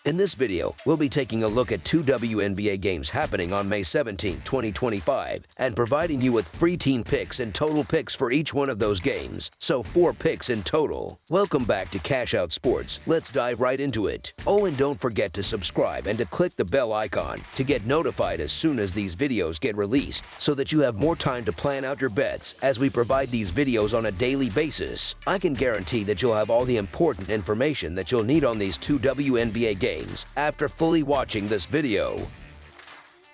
In this video, we'll be taking a look at two WNBA games happening on May 17, 2025, and providing you with free team picks and total picks for each one of those games, so 4 picks in total. Welcome back to Cash Out Sports. Let's dive right into it. Oh, and don't forget to subscribe and to click the bell icon to get notified as soon as these videos get released, so that you have more time to plan out your bets as we provide these videos on a daily basis. I can guarantee that you'll have all the important information that you'll need on these two WNBA games after fully watching this video.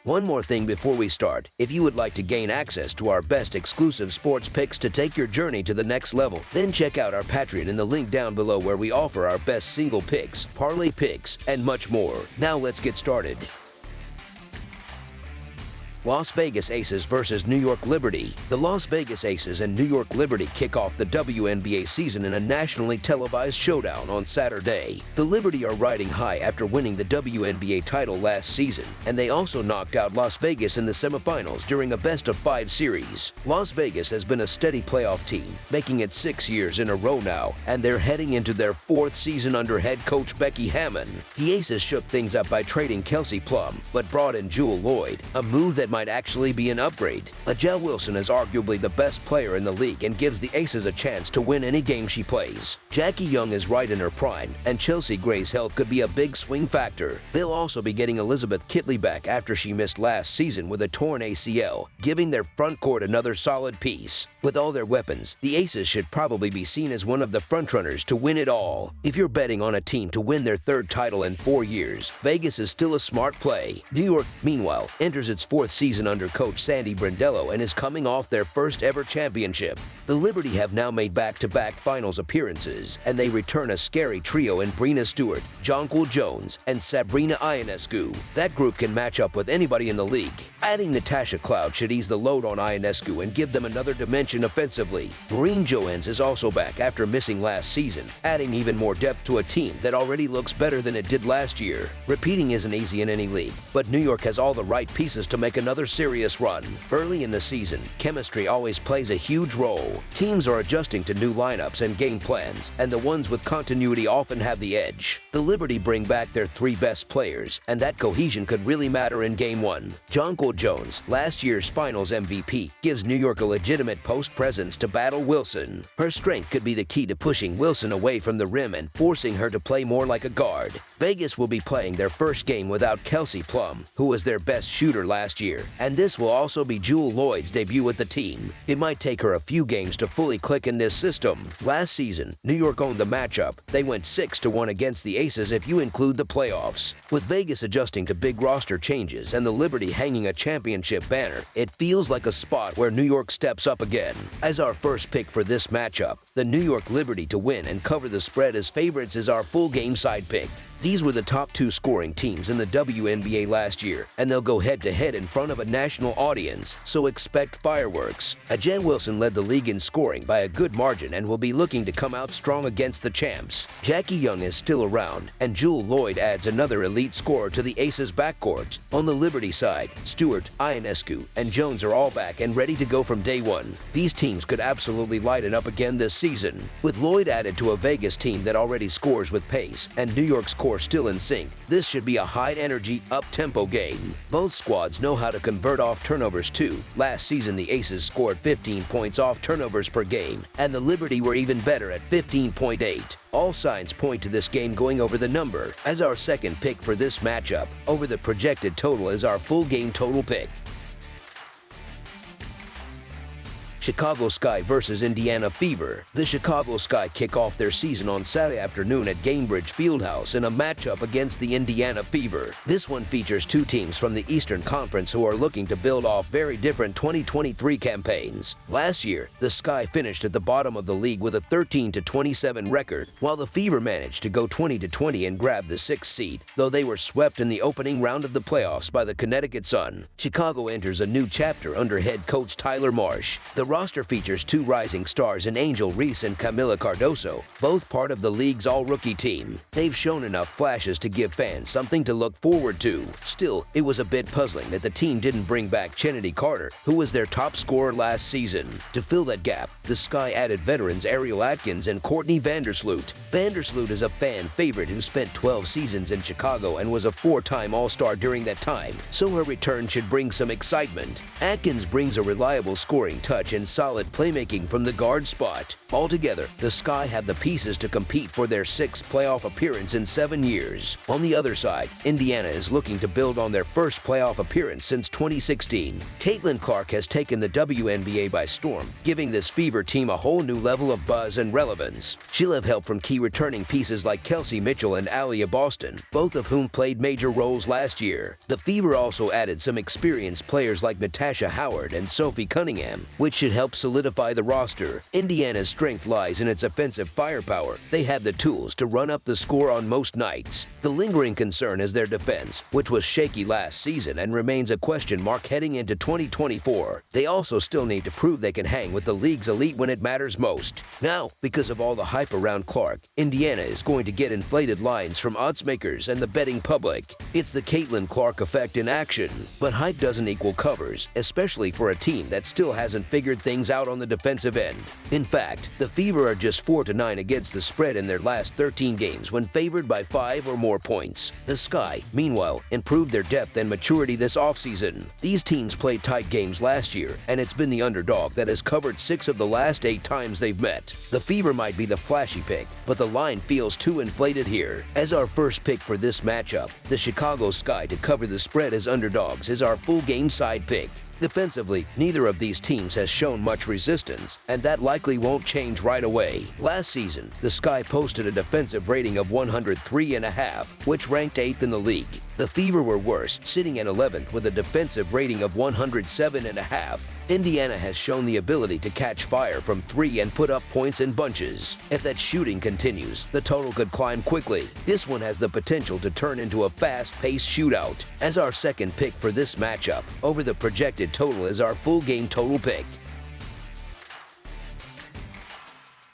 One more thing before we start. If you would like to gain access to our best exclusive sports picks to take your journey to the next level, then check out our Patreon in the link down below, where we offer our best single picks, parlay picks, and much more. Now let's get started. Las Vegas Aces versus New York Liberty. The Las Vegas Aces and New York Liberty kick off the WNBA season in a nationally televised showdown on Saturday. The Liberty are riding high after winning the WNBA title last season, and they also knocked out Las Vegas in the semifinals during a best-of-5 series. Las Vegas has been a steady playoff team, making it 6 years in a row now, and they're heading into their 4th season under head coach Becky Hammon. The Aces shook things up by trading Kelsey Plum, but brought in Jewell Loyd, a move that might actually be an upgrade. Ajel Wilson is arguably the best player in the league and gives the Aces a chance to win any game she plays. Jackie Young is right in her prime, and Chelsea Gray's health could be a big swing factor. They'll also be getting Elizabeth Kitley back after she missed last season with a torn ACL, giving their front court another solid piece. With all their weapons, the Aces should probably be seen as one of the frontrunners to win it all. If you're betting on a team to win their 3rd title in 4 years, Vegas is still a smart play. New York, meanwhile, enters its 4th season under coach Sandy Brindello and is coming off their first ever championship. The Liberty have now made back-to-back finals appearances, and they return a scary trio in Breanna Stewart, Jonquel Jones, and Sabrina Ionescu. That group can match up with anybody in the league. Adding Natasha Cloud should ease the load on Ionescu and give them another dimension offensively. Maureen Jones is also back after missing last season, adding even more depth to a team that already looks better than it did last year. Repeating isn't easy in any league, but New York has all the right pieces to make another serious run. Early in the season, chemistry always plays a huge role. Teams are adjusting to new lineups and game plans, and the ones with continuity often have the edge. The Liberty bring back their 3 best players, and that cohesion could really matter in Game 1. Jonquel Jones, last year's Finals MVP, gives New York a legitimate post presence to battle Wilson. Her strength could be the key to pushing Wilson away from the rim and forcing her to play more like a guard. Vegas will be playing their first game without Kelsey Plum, who was their best shooter last year, and this will also be Jewell Loyd's debut with the team. It might take her a few games to fully click in this system. Last season, New York owned the matchup. They went 6-1 against the Aces if you include the playoffs. With Vegas adjusting to big roster changes and the Liberty hanging a championship banner, it feels like a spot where New York steps up again. As our first pick for this matchup, the New York Liberty to win and cover the spread as favorites is our full game side pick. These were the top 2 scoring teams in the WNBA last year, and they'll go head-to-head in front of a national audience, so expect fireworks. Ajel Wilson led the league in scoring by a good margin and will be looking to come out strong against the champs. Jackie Young is still around, and Jewell Loyd adds another elite scorer to the Aces backcourt. On the Liberty side, Stewart, Ionescu, and Jones are all back and ready to go from day one. These teams could absolutely light it up again this season. With Loyd added to a Vegas team that already scores with pace, and New York's core still in sync, this should be a high-energy, up-tempo game. Both squads know how to convert off turnovers too. Last season, the Aces scored 15 points off turnovers per game, and the Liberty were even better at 15.8. All signs point to this game going over the number. As our second pick for this matchup, over the projected total is our full game total pick. Chicago Sky versus Indiana Fever. The Chicago Sky kick off their season on Saturday afternoon at Gainbridge Fieldhouse in a matchup against the Indiana Fever. This one features 2 teams from the Eastern Conference who are looking to build off very different 2023 campaigns. Last year, the Sky finished at the bottom of the league with a 13-27 record, while the Fever managed to go 20-20 and grab the 6th seed, though they were swept in the opening round of the playoffs by the Connecticut Sun. Chicago enters a new chapter under head coach Tyler Marsh. The roster features two rising stars in Angel Reese and Camila Cardoso, both part of the league's all-rookie team. They've shown enough flashes to give fans something to look forward to. Still, it was a bit puzzling that the team didn't bring back Chennedy Carter, who was their top scorer last season. To fill that gap, the Sky added veterans Ariel Atkins and Courtney Vandersloot. Vandersloot is a fan favorite who spent 12 seasons in Chicago and was a four-time All-Star during that time, so her return should bring some excitement. Atkins brings a reliable scoring touch and solid playmaking from the guard spot. Altogether, the Sky have the pieces to compete for their sixth playoff appearance in 7 years. On the other side, Indiana is looking to build on their first playoff appearance since 2016. Caitlin Clark has taken the WNBA by storm, giving this Fever team a whole new level of buzz and relevance. She'll have help from key returning pieces like Kelsey Mitchell and Alia Boston, both of whom played major roles last year. The Fever also added some experienced players like Natasha Howard and Sophie Cunningham, which should help solidify the roster. Indiana's strength lies in its offensive firepower. They have the tools to run up the score on most nights. The lingering concern is their defense, which was shaky last season and remains a question mark heading into 2024. They also still need to prove they can hang with the league's elite when it matters most. Now, because of all the hype around Clark, Indiana is going to get inflated lines from oddsmakers and the betting public. It's the Caitlin Clark effect in action. But hype doesn't equal covers, especially for a team that still hasn't figured things out on the defensive end. In fact, the Fever are just 4-9 against the spread in their last 13 games when favored by 5 or more points. The Sky, meanwhile, improved their depth and maturity this offseason. These teams played tight games last year, and it's been the underdog that has covered 6 of the last 8 times they've met. The Fever might be the flashy pick, but the line feels too inflated here. As our first pick for this matchup, the Chicago Sky to cover the spread as underdogs is our full game side pick. Defensively, neither of these teams has shown much resistance, and that likely won't change right away. Last season, the Sky posted a defensive rating of 103.5, which ranked 8th in the league. The Fever were worse, sitting at 11th with a defensive rating of 107.5. Indiana has shown the ability to catch fire from 3 and put up points in bunches. If that shooting continues, the total could climb quickly. This one has the potential to turn into a fast-paced shootout. As our second pick for this matchup, over the projected total is our full game total pick.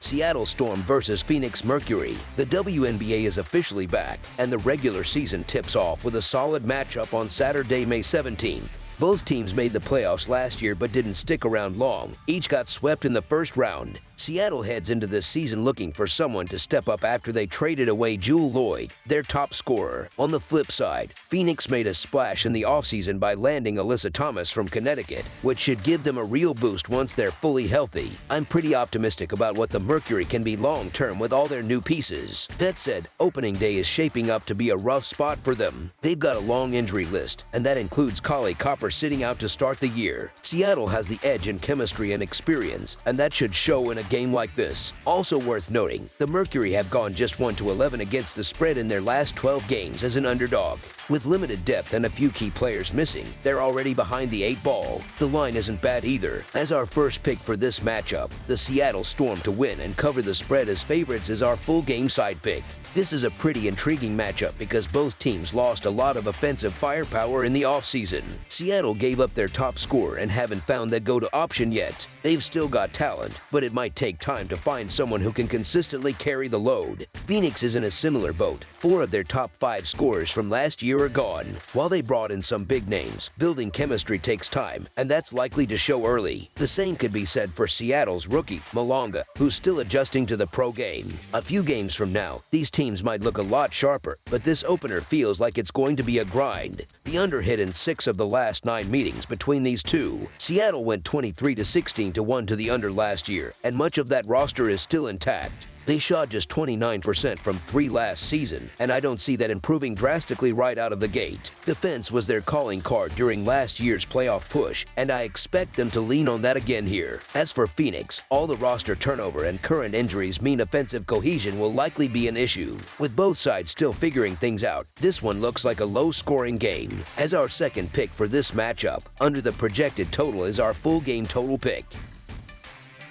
Seattle Storm versus Phoenix Mercury. The WNBA is officially back, and the regular season tips off with a solid matchup on Saturday, May 17th. Both teams made the playoffs last year but didn't stick around long. Each got swept in the first round. Seattle heads into this season looking for someone to step up after they traded away Jewel Lloyd, their top scorer. On the flip side, Phoenix made a splash in the offseason by landing Alyssa Thomas from Connecticut, which should give them a real boost once they're fully healthy. I'm pretty optimistic about what the Mercury can be long-term with all their new pieces. That said, opening day is shaping up to be a rough spot for them. They've got a long injury list, and that includes Collie Copper sitting out to start the year. Seattle has the edge in chemistry and experience, and that should show in a game like this. Also worth noting, the Mercury have gone just 1-11 against the spread in their last 12 games as an underdog. With limited depth and a few key players missing, they're already behind the 8 ball. The line isn't bad either. As our first pick for this matchup, the Seattle Storm to win and cover the spread as favorites is our full game side pick. This is a pretty intriguing matchup because both teams lost a lot of offensive firepower in the offseason. Seattle gave up their top scorer and haven't found that go-to option yet. They've still got talent, but it might take time to find someone who can consistently carry the load. Phoenix is in a similar boat. 4 of their top 5 scorers from last year are gone. While they brought in some big names, building chemistry takes time, and that's likely to show early. The same could be said for Seattle's rookie, Malonga, who's still adjusting to the pro game. A few games from now, these teams might look a lot sharper, but this opener feels like it's going to be a grind. The under hit in 6 of the last 9 meetings between these two. Seattle went 23-16 to 1 to the under last year, and much of that roster is still intact. They shot just 29% from 3 last season, and I don't see that improving drastically right out of the gate. Defense was their calling card during last year's playoff push, and I expect them to lean on that again here. As for Phoenix, all the roster turnover and current injuries mean offensive cohesion will likely be an issue. With both sides still figuring things out, this one looks like a low-scoring game. As our second pick for this matchup, under the projected total is our full game total pick.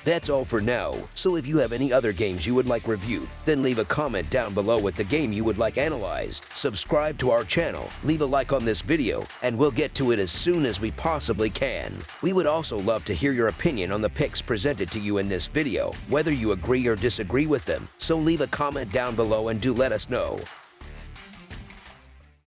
That's all for now, so if you have any other games you would like reviewed, then leave a comment down below with the game you would like analyzed. Subscribe to our channel, leave a like on this video, and we'll get to it as soon as we possibly can. We would also love to hear your opinion on the picks presented to you in this video, whether you agree or disagree with them, so leave a comment down below and do let us know.